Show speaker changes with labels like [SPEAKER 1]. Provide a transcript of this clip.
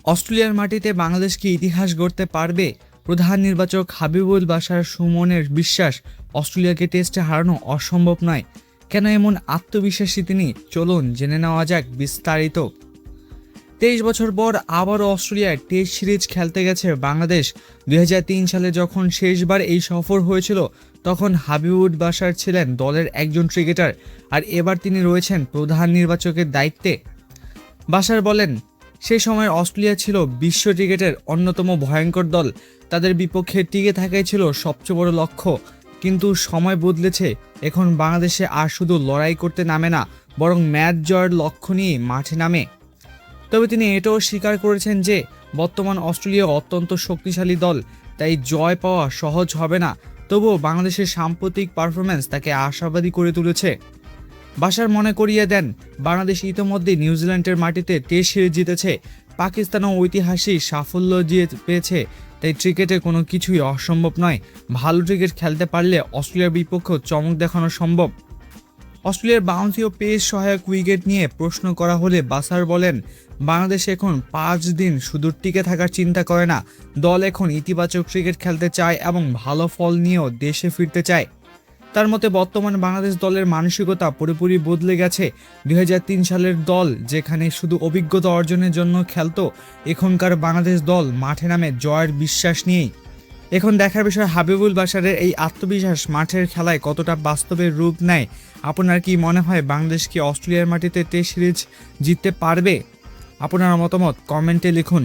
[SPEAKER 1] অস্ট্রেলিয়ার মাটিতে বাংলাদেশ কি ইতিহাস গড়তে পারবে? প্রধান নির্বাচক হাবিবুল বাশার সুমনের বিশ্বাস, অস্ট্রেলিয়াকে টেস্টে হারানো অসম্ভব নয়। কেন এমন আত্মবিশ্বাসী তিনি? চলুন জেনে নেওয়া যাক বিস্তারিত। 23 বছর পর আবারও অস্ট্রেলিয়ায় টেস্ট সিরিজ খেলতে গেছে বাংলাদেশ। 2003 সালে যখন শেষবার এই সফর হয়েছিল, তখন হাবিবুল বাশার ছিলেন দলের একজন ক্রিকেটার, আর এবার তিনি রয়েছেন প্রধান নির্বাচকের দায়িত্বে। বাশার বলেন, সেই সময় অস্ট্রেলিয়া ছিল বিশ্ব ক্রিকেটের অন্যতম ভয়ঙ্কর দল। তাদের বিপক্ষে টিকে থাকাই ছিল সবচেয়ে বড় লক্ষ্য। কিন্তু সময় বদলেছে। এখন বাংলাদেশে আর শুধু লড়াই করতে নামে না, বরং ম্যাচ জয়ের লক্ষ্য নিয়ে মাঠে নামে। তবে তিনি এটাও স্বীকার করেছেন যে বর্তমান অস্ট্রেলিয়া অত্যন্ত শক্তিশালী দল, তাই জয় পাওয়া সহজ হবে না। তবুও বাংলাদেশের সাম্প্রতিক পারফরম্যান্স তাকে আশাবাদী করে তুলেছে। বাশার মনে করিয়ে দেন, বাংলাদেশ ইতিমধ্যে নিউজিল্যান্ডের মাটিতে টেস্ট সিরিজ জিতেছে, পাকিস্তানও ঐতিহাসিক সাফল্য পেয়েছে। তাই ক্রিকেটে কোনো কিছুই অসম্ভব নয়। ভালো ক্রিকেট খেলতে পারলে অস্ট্রেলিয়ার বিপক্ষে চমক দেখানো সম্ভব। অস্ট্রেলিয়ার বাউন্সি ও পেস সহায়ক উইকেট নিয়ে প্রশ্ন করা হলে বাশার বলেন, বাংলাদেশ এখন 5 দিন শুধু টিকে থাকার চিন্তা করে না। দল এখন ইতিবাচক ক্রিকেট খেলতে চায় এবং ভালো ফল নিয়েও দেশে ফিরতে চায়। তার মতে বর্তমান বাংলাদেশ দলের মানসিকতা পুরোপুরি বদলে গেছে। 2003 সালের দল যেখানে শুধু অভিজ্ঞতা অর্জনের জন্য খেলতো, এখনকার বাংলাদেশ দল মাঠে নামে জয়ের বিশ্বাস নিয়েই। এখন দেখার বিষয় হাবিবুল বাশারের এই আত্মবিশ্বাস মাঠের খেলায় কতটা বাস্তবের রূপ নেয়। আপনার কি মনে হয় বাংলাদেশ কি অস্ট্রেলিয়ার মাটিতে টেস্ট সিরিজ জিততে পারবে? আপনার মতামত কমেন্টে লিখুন।